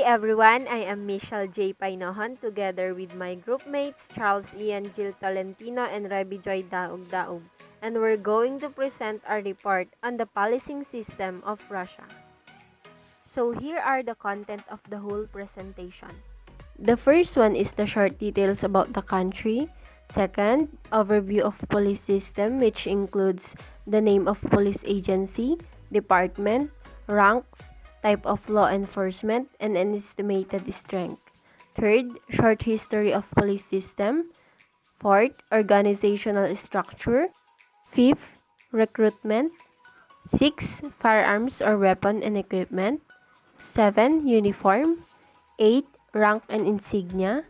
everyone, I am Michelle J. Paynohon together with my group mates Charles Ian Gil Tolentino and Reby Joy Daugdaug, and we're going to present our report on the policing system of Russia. So here are the content of the whole presentation. The first one is the short details about the country. Second, overview of police system, which includes the name of police agency, department, ranks, type of law enforcement, and an estimated strength. Third, short history of police system. Fourth, organizational structure. Fifth, recruitment. 6. Firearms or weapon and equipment. 7. Uniform. 8. Rank and insignia.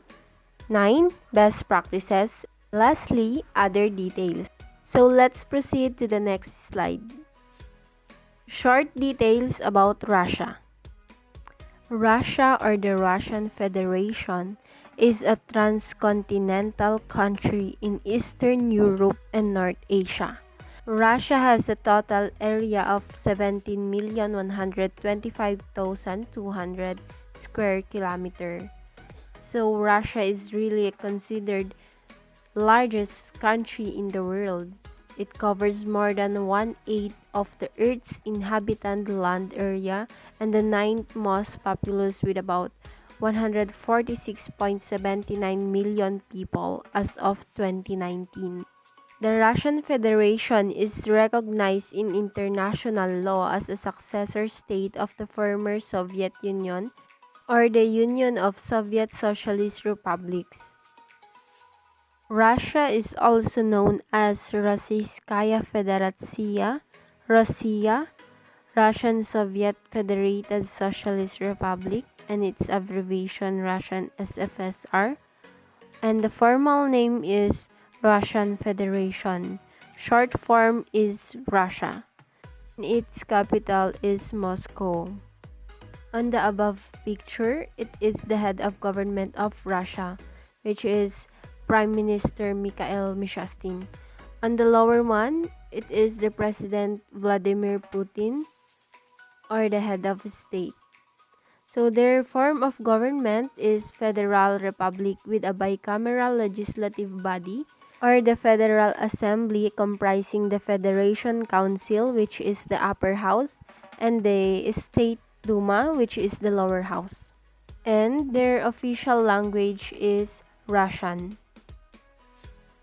9. Best practices. Lastly, other details. So let's proceed to the next slide. Short details about Russia. Russia, or the Russian Federation, is a transcontinental country in Eastern Europe and North Asia. Russia has a total area of 17,125,200 square kilometers. So Russia is really considered largest country in the world. It covers more than 1/8 of the Earth's inhabited land area and the 9th most populous with about 146.79 million people as of 2019. The Russian Federation is recognized in international law as a successor state of the former Soviet Union or the Union of Soviet Socialist Republics. Russia is also known as Rossiyskaya Federatsiya, Rossiya, Russian Soviet Federated Socialist Republic, and its abbreviation Russian SFSR, and the formal name is Russian Federation. Short form is Russia. Its capital is Moscow. On the above picture, it is the head of government of Russia, which is Prime Minister Mikhail Mishustin. On the lower one, it is the President Vladimir Putin, or the head of state. So their form of government is Federal Republic with a bicameral legislative body, or the Federal Assembly, comprising the Federation Council, which is the upper house, and the State Duma, which is the lower house. And their official language is Russian.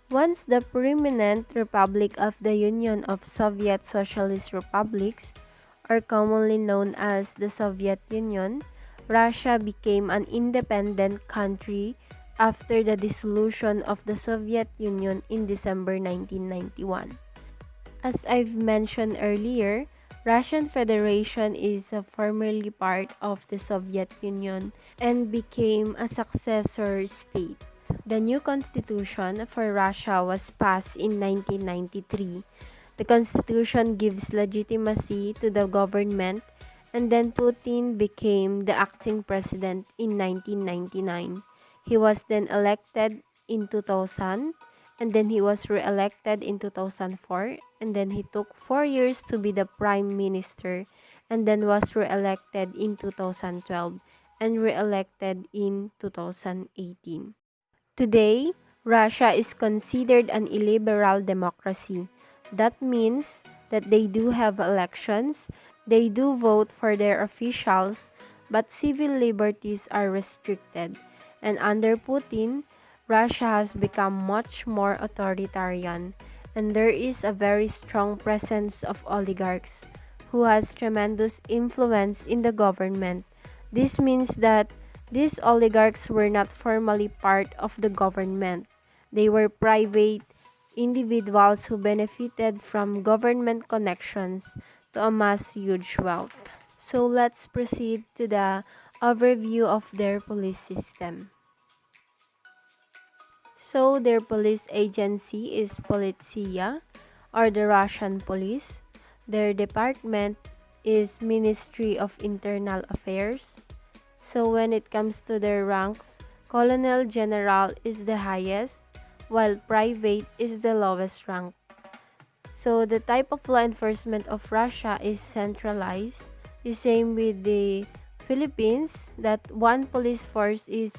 Once the preeminent Republic of the Union of Soviet Socialist Republics, or commonly known as the Soviet Union, Russia became an independent country after the dissolution of the Soviet Union in December 1991. As I've mentioned earlier, Russian Federation is formerly part of the Soviet Union and became a successor state. The new constitution for Russia was passed in 1993. The constitution gives legitimacy to the government, and then Putin became the acting president in 1999. He was then elected in 2000, and then he was re-elected in 2004, and then he took 4 years to be the prime minister, and then was re-elected in 2012 and re-elected in 2018. Today, Russia is considered an illiberal democracy. That means that they do have elections, they do vote for their officials, but civil liberties are restricted. And under Putin, Russia has become much more authoritarian, and there is a very strong presence of oligarchs who has tremendous influence in the government. This means that these oligarchs were not formally part of the government. They were private individuals who benefited from government connections to amass huge wealth. So let's proceed to the overview of their police system. So their police agency is Politsia, or the Russian police. Their department is Ministry of Internal Affairs. So when it comes to their ranks, Colonel General is the highest, while private is the lowest rank. So the type of law enforcement of Russia is centralized, the same with the Philippines that one police force is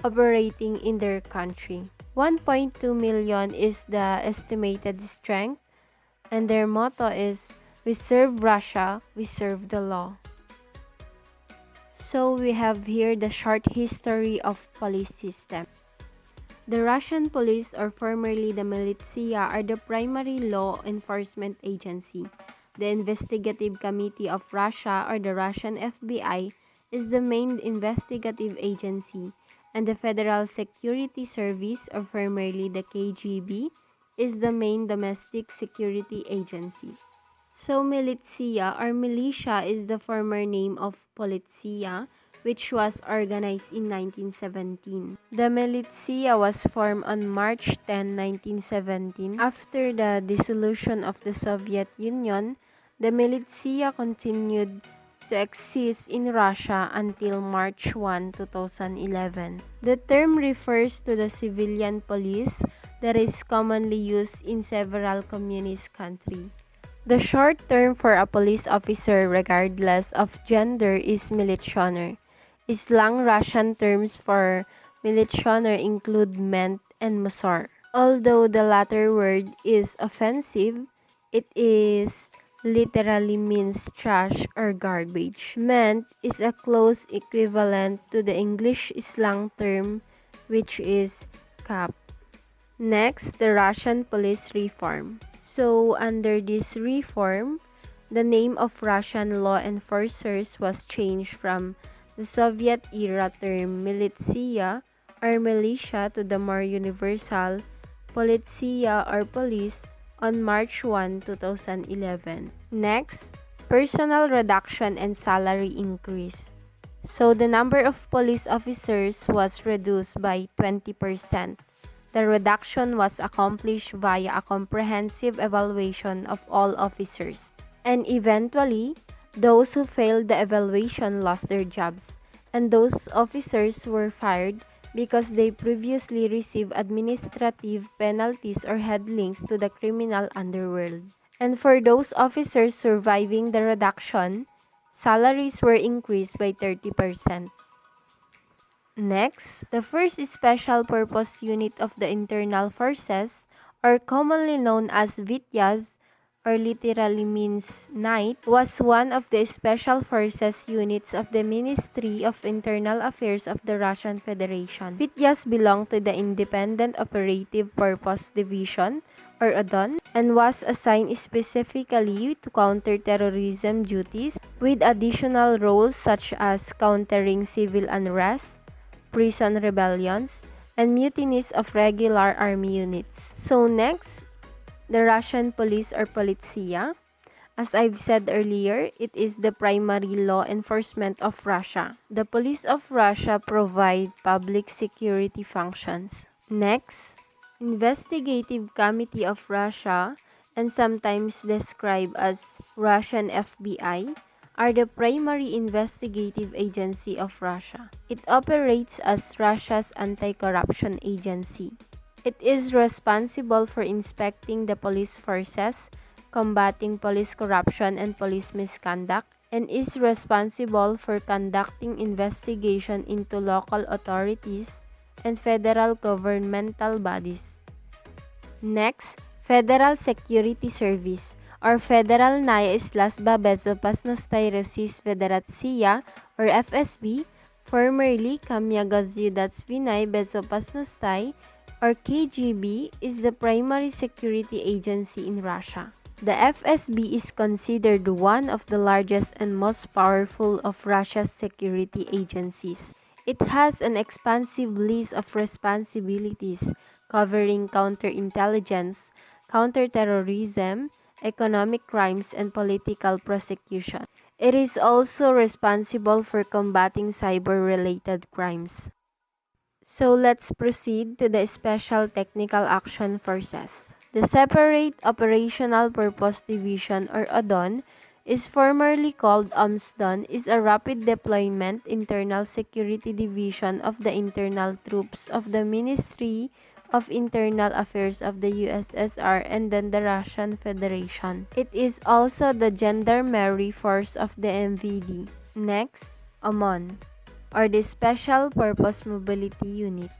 operating in their country. 1.2 million is the estimated strength, and their motto is, "We serve Russia, we serve the law." So we have here the short history of police system. The Russian police, or formerly the militia, are the primary law enforcement agency. The Investigative Committee of Russia, or the Russian FBI, is the main investigative agency, and the Federal Security Service, or formerly the KGB, is the main domestic security agency. So militia or militia is the former name of polizia, which was organized in 1917. The militia was formed on March 10, 1917. After the dissolution of the Soviet Union, the militia continued to exist in Russia until March 1, 2011. The term refers to the civilian police that is commonly used in several communist countries. The short term for a police officer regardless of gender is militioner. Slang Russian terms for militioner include ment and musor. Although the latter word is offensive, it is literally means trash or garbage. Ment is a close equivalent to the English slang term, which is cap. Next, the Russian police reform. So, under this reform, the name of Russian law enforcers was changed from the Soviet-era term militia or militia to the more universal polizia or police on March 1, 2011. Next, personnel reduction and salary increase. So, the number of police officers was reduced by 20%. The reduction was accomplished via a comprehensive evaluation of all officers, and eventually, those who failed the evaluation lost their jobs, and those officers were fired because they previously received administrative penalties or had links to the criminal underworld. And for those officers surviving the reduction, salaries were increased by 30%. Next, the first Special Purpose Unit of the Internal Forces, or commonly known as Vityaz, or literally means night, was one of the special forces units of the Ministry of Internal Affairs of the Russian Federation. Vityaz belonged to the Independent Operative Purpose Division, or ODON, and was assigned specifically to counter-terrorism duties, with additional roles such as countering civil unrest, prison rebellions, and mutinies of regular army units. So next, the Russian police or polizia. As I've said earlier, it is the primary law enforcement of Russia. The police of Russia provide public security functions. Next, Investigative Committee of Russia, and sometimes described as Russian FBI, are the primary investigative agency of Russia. It operates as Russia's anti-corruption agency. It is responsible for inspecting the police forces, combating police corruption and police misconduct, and is responsible for conducting investigation into local authorities and federal governmental bodies. Next, Federal Security Service, or Federalnaya Slazba Bezopasnostay Rosis Federatsiya, or FSB, formerly Kamyagazyudatsvinay Bezopasnostay, or KGB, is the primary security agency in Russia. The FSB is considered one of the largest and most powerful of Russia's security agencies. It has an expansive list of responsibilities covering counterintelligence, counterterrorism, economic crimes, and political prosecution. It is also responsible for combating cyber-related crimes. So let's proceed to the Special Technical Action Forces. The Separate Operational Purpose Division, or ODON, is formerly called OMSDON, is a rapid deployment internal security division of the internal troops of the Ministry of Internal Affairs of the USSR and then the Russian Federation. It is also the gendarmerie force of the MVD. Next, OMON, or the Special Purpose Mobility Unit,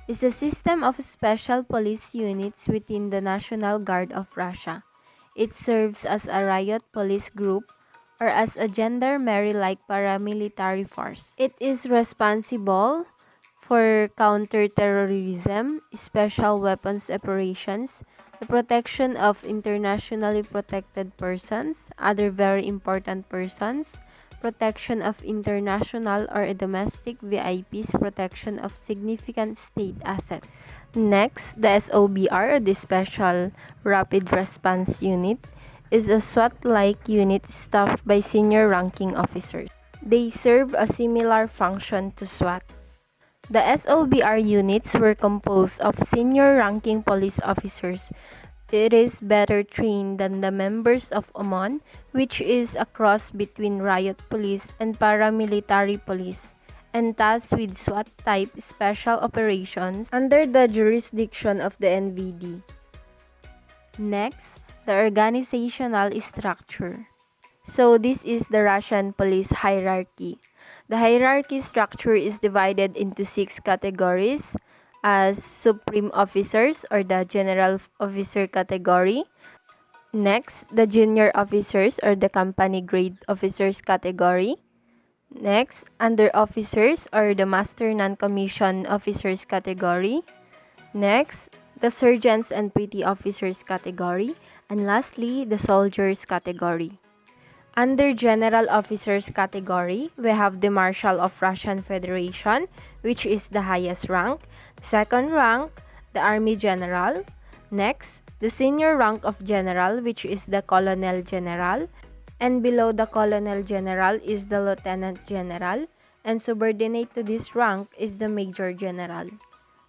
is a system of special police units within the National Guard of Russia. It serves as a riot police group or as a gendarmerie-like paramilitary force. It is responsible for counterterrorism, special weapons operations, the protection of internationally protected persons, other very important persons, protection of international or domestic VIPs, protection of significant state assets. Next, the SOBR, the Special Rapid Response Unit, is a SWAT-like unit staffed by senior ranking officers. They serve a similar function to SWAT. The SOBR units were composed of senior ranking police officers. It is better trained than the members of OMON, which is a cross between riot police and paramilitary police, and tasked with SWAT-type special operations under the jurisdiction of the NVD. Next, the organizational structure. So this is the Russian police hierarchy. The hierarchy structure is divided into 6 categories as supreme officers or the general officer category. Next, the junior officers or the company grade officers category. Next, under officers or the master non-commissioned officers category. Next, the sergeants and petty officers category. And lastly, the soldiers category. Under General Officers category, we have the Marshal of Russian Federation, which is the highest rank. Second rank, the Army General. Next, the senior rank of General, which is the Colonel General. And below the Colonel General is the Lieutenant General. And subordinate to this rank is the Major General.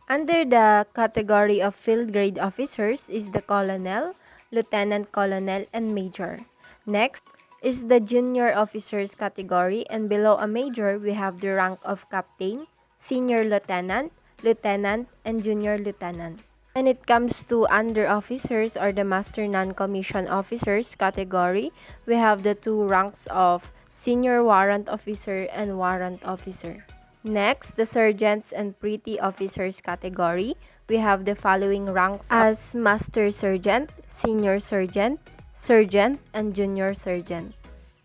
Under the category of Field Grade Officers is the Colonel, Lieutenant Colonel, and Major. Next is the Junior Officers category, and below a Major, we have the rank of Captain, Senior Lieutenant, Lieutenant, and Junior Lieutenant. When it comes to Under Officers or the Master Non-Commissioned Officers category, we have the 2 ranks of Senior Warrant Officer and Warrant Officer. Next, the Sergeants and Petty Officers category, we have the following ranks as Master Sergeant, Senior Sergeant, Sergeant, and Junior Sergeant.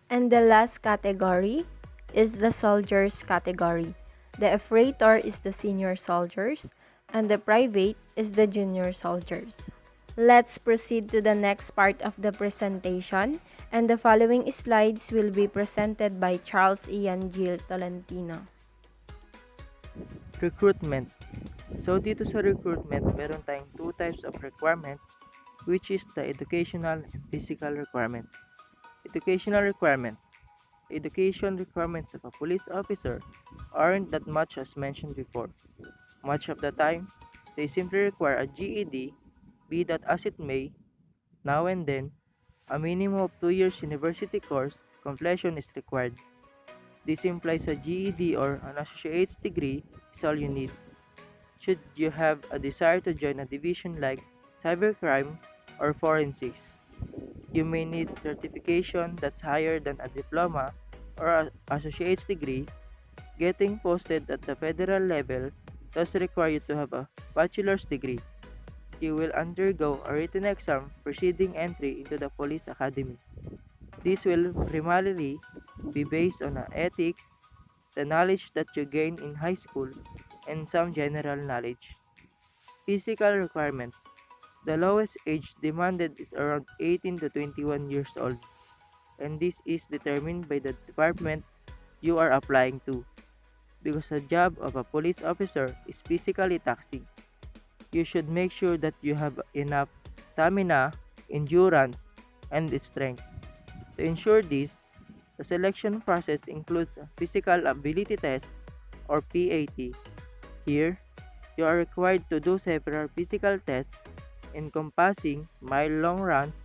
And the last category is the Soldiers category. The Operator is the Senior Soldiers, and the Private is the Junior Soldiers. Let's proceed to the next part of the presentation, and the following slides will be presented by Charles Ian Gil Tolentino. Recruitment. So dito sa recruitment, meron tayong 2 types of requirements, which is the educational and physical requirements. Educational requirements. The education requirements of a police officer aren't that much as mentioned before. Much of the time, they simply require a GED, be that as it may. Now and then, a minimum of 2 years university course completion is required. This implies a GED or an associate's degree is all you need. Should you have a desire to join a division like cybercrime or forensics, you may need certification that's higher than a diploma or an associate's degree. Getting posted at the federal level does require you to have a bachelor's degree. You will undergo a written exam preceding entry into the police academy. This will primarily be based on ethics, the knowledge that you gain in high school, and some general knowledge. Physical requirements. The lowest age demanded is around 18 to 21 years old, and this is determined by the department you are applying to, because the job of a police officer is physically taxing. You should make sure that you have enough stamina, endurance, and strength. To ensure this, the selection process includes a physical ability test or PAT. Here, you are required to do several physical tests encompassing mile-long runs,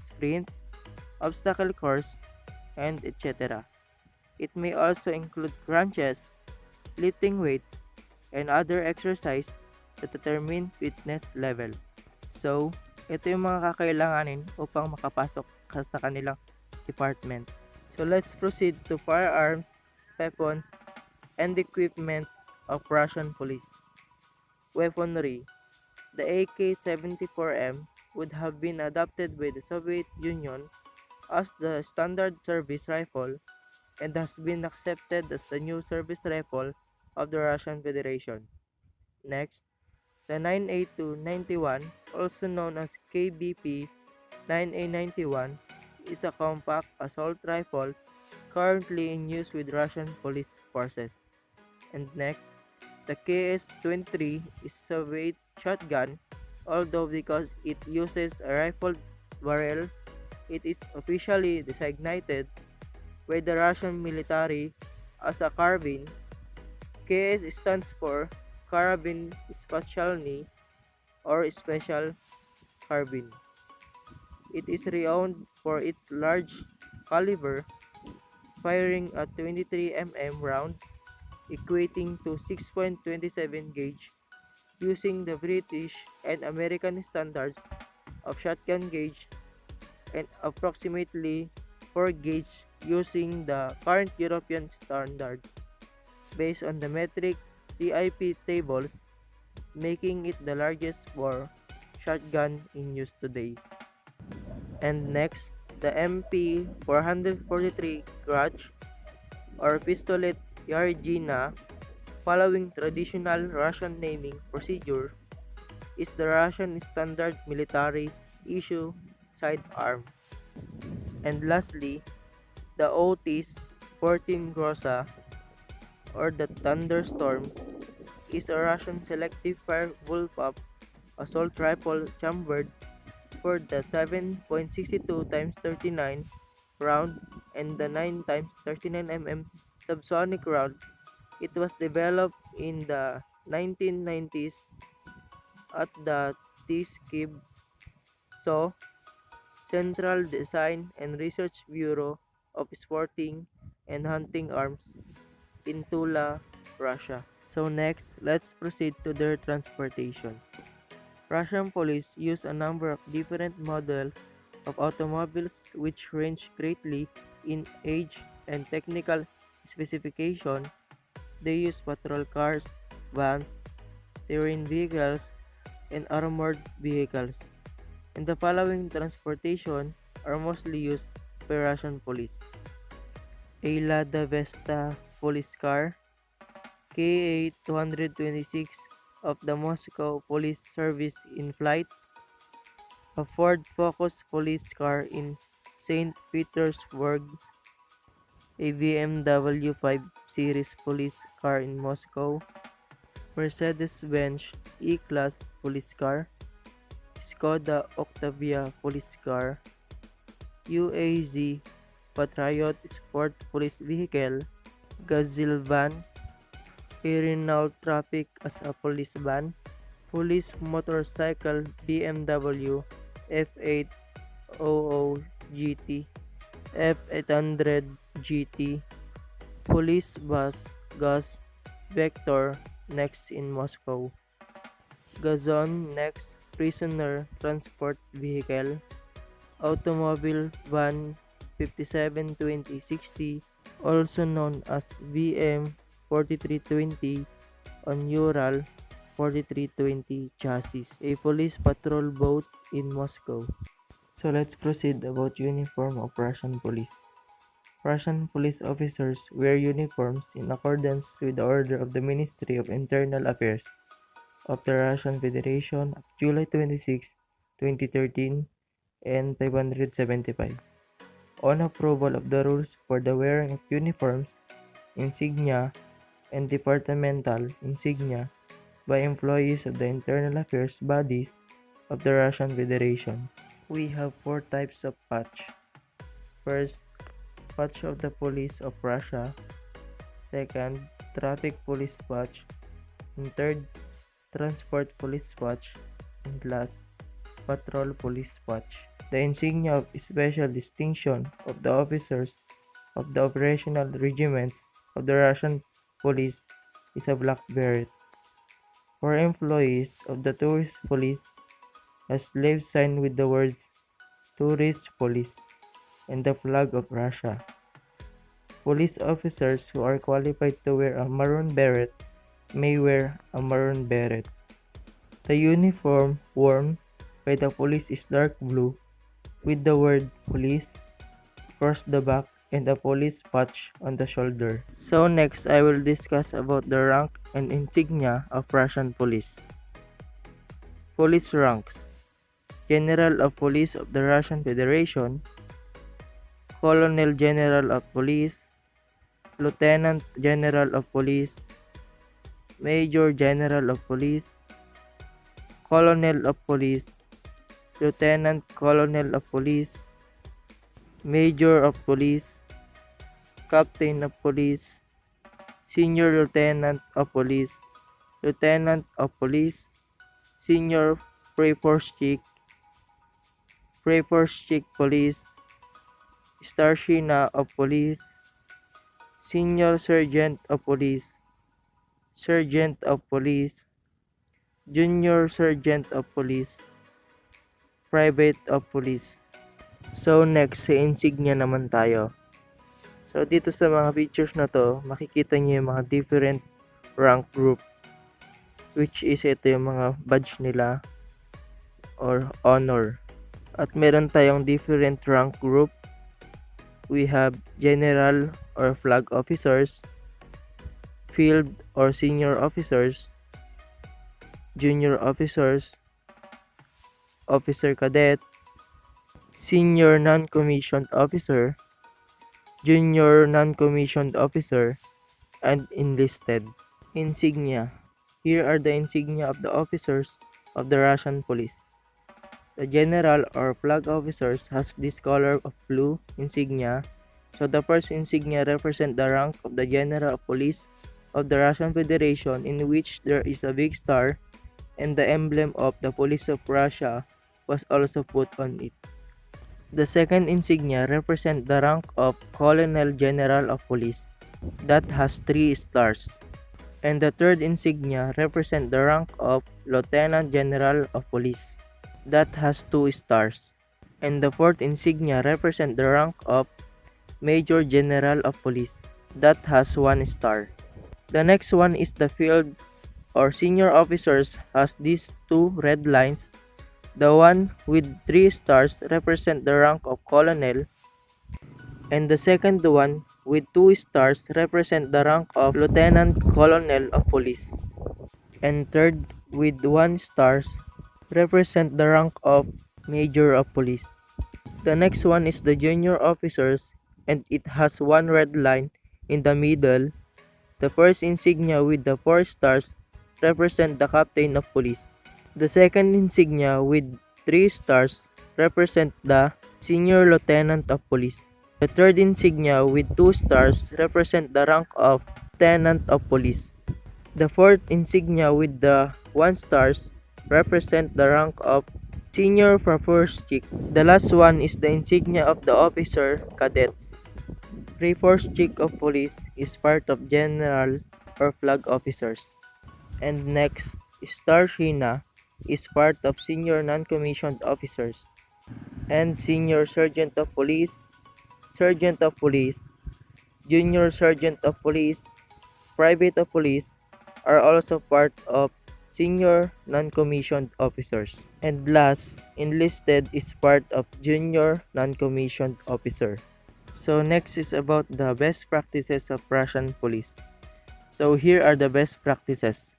sprints, obstacle course, and etc. It may also include crunches, lifting weights, and other exercise to determine fitness level. So, ito yung mga kakailanganin upang makapasok ka sa kanilang department. So let's proceed to firearms weapons, and equipment of Russian police. Weaponry. The AK-74M would have been adopted by the Soviet Union as the standard service rifle and has been accepted as the new service rifle of the Russian Federation. Next, the 9A291, also known as KBP 9A91, is a compact assault rifle currently in use with Russian police forces. And next, the KS-23 is a Soviet shotgun, although because it uses a rifled barrel, it is officially designated by the Russian military as a carbine. KS stands for Karabin Specialny or Special Carbine. It is renowned for its large caliber, firing a 23 mm round equating to 6.27 gauge using the British and American standards of shotgun gauge and approximately 4 gauge using the current European standards based on the metric CIP tables, making it the largest bore shotgun in use today. And next, the MP 443 Grudge or Pistolet Yargina, following traditional Russian naming procedure, is the Russian standard military issue sidearm. And lastly, the Otis 14 Grossa or the Thunderstorm is a Russian selective fire bullpup assault rifle chambered for the 7.62 x 39 round and the 9 x 39 mm subsonic round. It was developed in the 1990s at the TSKIB so Central Design and Research Bureau of Sporting and Hunting Arms in Tula, Russia. So next, let's proceed to their transportation. Russian police use a number of different models of automobiles which range greatly in age and technical specification. They use patrol cars, vans, terrain vehicles, and armored vehicles. And the following transportation are mostly used by Russian police. A Lada Vesta police car, KA-226 of the Moscow Police Service in flight, a Ford Focus police car in St. Petersburg, a BMW 5 Series police car in Moscow, Mercedes-Benz E-Class police car, Skoda Octavia police car, UAZ Patriot Sport police vehicle, Gazelle van, a Renault Traffic as a police van, police motorcycle BMW F800 GT, F800 GT, police bus Gas Vector next in Moscow, Gazon next prisoner transport vehicle, automobile van 572060, also known as VM 4320 on Ural 4320 chassis, a police patrol boat in Moscow. So let's proceed about uniform of Russian police. Russian police officers wear uniforms in accordance with the order of the Ministry of Internal Affairs of the Russian Federation of July 26, 2013 and 575. On approval of the rules for the wearing of uniforms, insignia, and departmental insignia by employees of the internal affairs bodies of the Russian Federation. We have 4 types of patch. First, patch of the police of Russia. Second, traffic police patch. And third, transport police patch. And last, patrol police patch. The insignia of special distinction of the officers of the operational regiments of the Russian police is a black beret. For employees of the tourist police, a slave sign with the words tourist police and the flag of Russia. Police officers who are qualified to wear a maroon beret may wear a maroon beret. The uniform worn by the police is dark blue with the word police across the back and a police patch on the shoulder. So next, I will discuss about the rank and insignia of Russian police. Police ranks: General of Police of the Russian Federation, Colonel General of Police, Lieutenant General of Police, Major General of Police, Colonel of Police, Lieutenant Colonel of Police, Major of Police, Captain of Police, Senior Lieutenant of Police, Lieutenant of Police, Senior Praeforce Chief Police, Starshina of Police, Senior Sergeant of Police, Sergeant of Police, Junior Sergeant of Police, Private of Police. So next, sa insignia naman tayo. So dito sa mga pictures na to, makikita niyo yung mga different rank group, which is ito yung mga badge nila or honor. At meron tayong different rank group. We have general or flag officers, field or senior officers, junior officers, officer cadet, senior non-commissioned officer, junior non-commissioned officer, and enlisted. Insignia. Here are the insignia of the officers of the Russian police. The general or flag officers has this color of blue insignia. So the first insignia represent the rank of the general of police of the Russian Federation, in which there is a big star, and the emblem of the police of Russia was also put on it. The second insignia represent the rank of Colonel General of Police, that has 3 stars. And the third insignia represent the rank of Lieutenant General of Police, that has 2 stars. And the fourth insignia represent the rank of Major General of Police, that has 1 star. The next one is the field or senior officers, has these 2 red lines. The one with 3 stars represent the rank of colonel, and the second one with 2 stars represent the rank of lieutenant colonel of police, and third with 1 stars represent the rank of major of police. The next one is the junior officers, and it has 1 red line in the middle. The first insignia with the 4 stars represent the captain of police. The second insignia with 3 stars represent the senior lieutenant of police. The third insignia with 2 stars represent the rank of lieutenant of police. The fourth insignia with the 1 stars represent the rank of senior praeforce. The last one is the insignia of the officer cadets. Praeforce of police is part of general or flag officers. And next, Starshina is part of senior non-commissioned officers. And senior sergeant of police, junior sergeant of police, private of police are also part of senior non-commissioned officers. And last, enlisted is part of junior non-commissioned officer. So next is about the best practices of Russian police. So here are the best practices.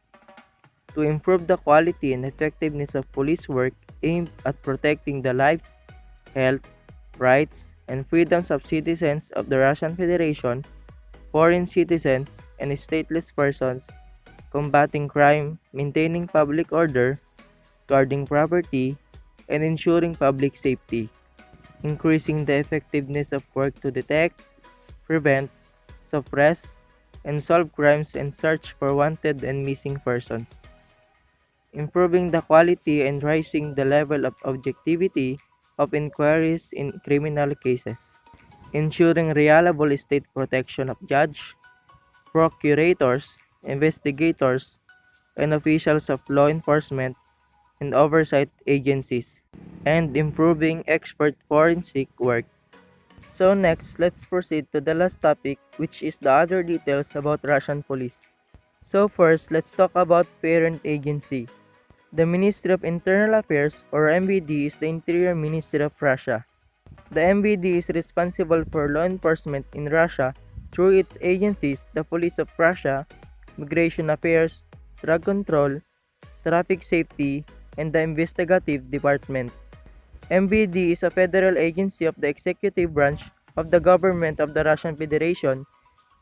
To improve the quality and effectiveness of police work aimed at protecting the lives, health, rights, and freedoms of citizens of the Russian Federation, foreign citizens, and stateless persons, combating crime, maintaining public order, guarding property, and ensuring public safety, increasing the effectiveness of work to detect, prevent, suppress, and solve crimes and search for wanted and missing persons, improving the quality and raising the level of objectivity of inquiries in criminal cases, ensuring reliable state protection of judge, procurators, investigators, and officials of law enforcement and oversight agencies, and improving expert forensic work. So next, let's proceed to the last topic, which is the other details about Russian police. So first, let's talk about parent agency. The Ministry of Internal Affairs, or MVD, is the Interior Ministry of Russia. The MVD is responsible for law enforcement in Russia through its agencies, the Police of Russia, Migration Affairs, Drug Control, Traffic Safety, and the Investigative Department. MVD is a federal agency of the executive branch of the government of the Russian Federation,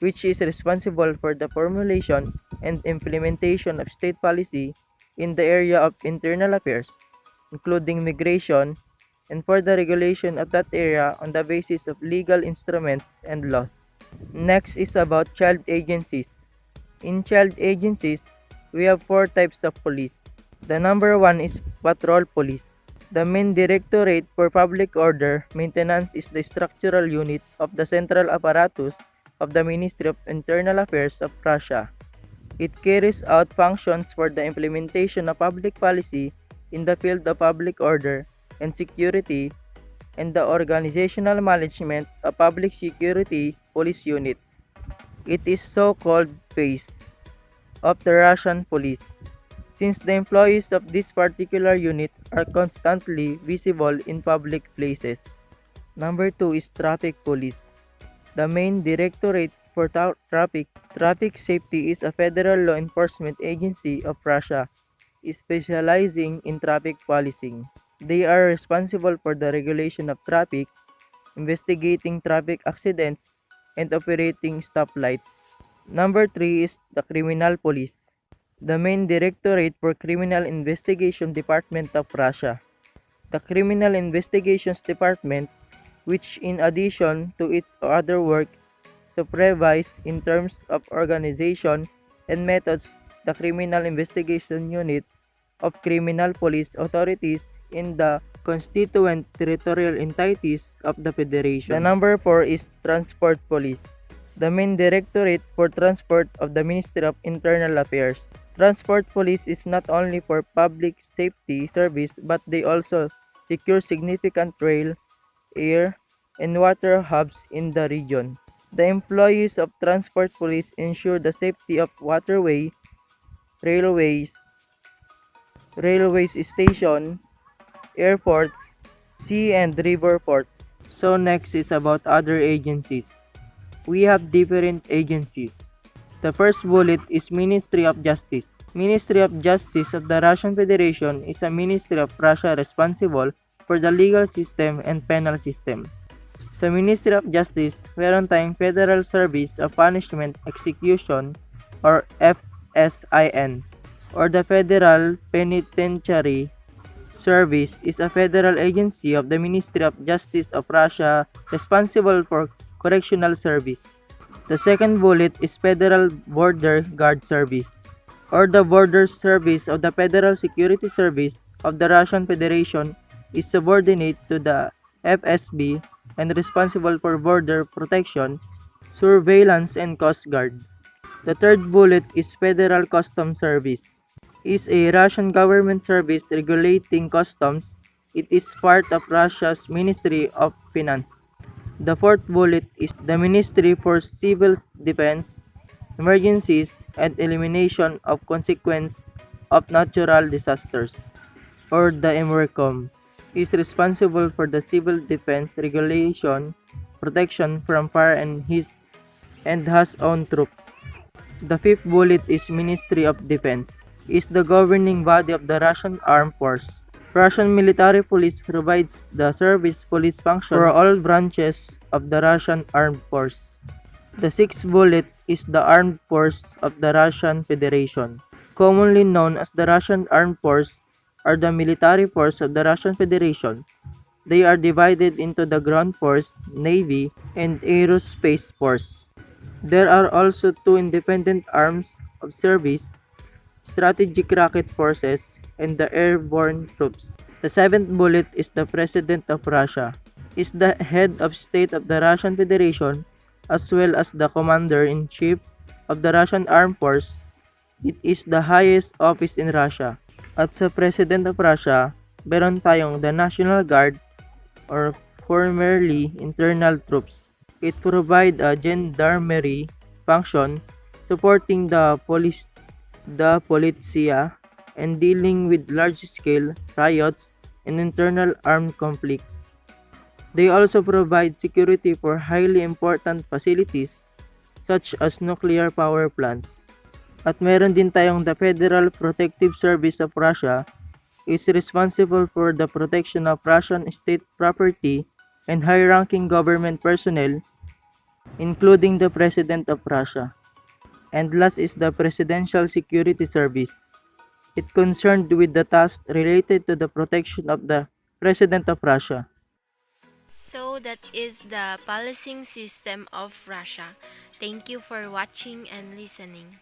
which is responsible for the formulation and implementation of state policy in the area of internal affairs, including migration, and for the regulation of that area on the basis of legal instruments and laws. Next is about child agencies. In child agencies, we have four types of police. The number one is patrol police. The main directorate for public order maintenance is the structural unit of the central apparatus of the Ministry of Internal Affairs of Russia. It carries out functions for the implementation of public policy in the field of public order and security and the organizational management of public security police units. It is so-called face of the Russian police, since the employees of this particular unit are constantly visible in public places. Number 2 is traffic police. The main directorate for traffic safety is a federal law enforcement agency of Russia, specializing in traffic policing. They are responsible for the regulation of traffic, investigating traffic accidents, and operating stoplights. Number 3 is the criminal police. The main directorate for criminal investigation department of Russia. The Criminal Investigations Department, which in addition to its other work, supervise in terms of organization and methods the criminal investigation unit of criminal police authorities in the constituent territorial entities of the Federation. The number 4 is Transport Police, the main directorate for transport of the Ministry of Internal Affairs. Transport Police is not only for public safety service, but they also secure significant rail, air, and water hubs in the region. The employees of Transport Police ensure the safety of waterway, railways station, airports, sea and river ports. So next is about other agencies. We have different agencies. The first bullet is Ministry of Justice. Ministry of Justice of the Russian Federation is a ministry of Russia responsible for the legal system and penal system. Sa Ministry of Justice, meron tayong Federal Service of Punishment Execution or FSIN, or the Federal Penitentiary Service is a federal agency of the Ministry of Justice of Russia responsible for correctional service. The second bullet is Federal Border Guard Service, or the Border Service of the Federal Security Service of the Russian Federation is subordinate to the FSB and responsible for border protection, surveillance, and Coast Guard. The third bullet is Federal Customs Service. It is a Russian government service regulating customs. It is part of Russia's Ministry of Finance. The fourth bullet is the Ministry for Civil Defense, Emergencies, and Elimination of Consequences of Natural Disasters, or the MRCOM. Is responsible for the civil defense regulation, protection from fire, and has own troops. The fifth bullet is Ministry of Defense. Is the governing body of the Russian Armed Force. Russian military police provides the service police function for all branches of the Russian Armed Force. The sixth bullet is the Armed Force of the Russian Federation. Commonly known as the Russian Armed Force are the military force of the Russian Federation. They are divided into the ground force, navy, and aerospace force. There are also two independent arms of service, strategic rocket forces, and the airborne troops. The seventh bullet is the President of Russia. Is the head of state of the Russian Federation as well as the commander-in-chief of the Russian Armed Force. It is the highest office in Russia. At sa President of Russia, meron tayong the National Guard or formerly internal troops. It provides a gendarmerie function supporting the polizia, and dealing with large-scale riots and internal armed conflicts. They also provide security for highly important facilities such as nuclear power plants. At meron din tayong the Federal Protective Service of Russia is responsible for the protection of Russian state property and high-ranking government personnel, including the President of Russia. And last is the Presidential Security Service. It concerned with the tasks related to the protection of the President of Russia. So that is the policing system of Russia. Thank you for watching and listening.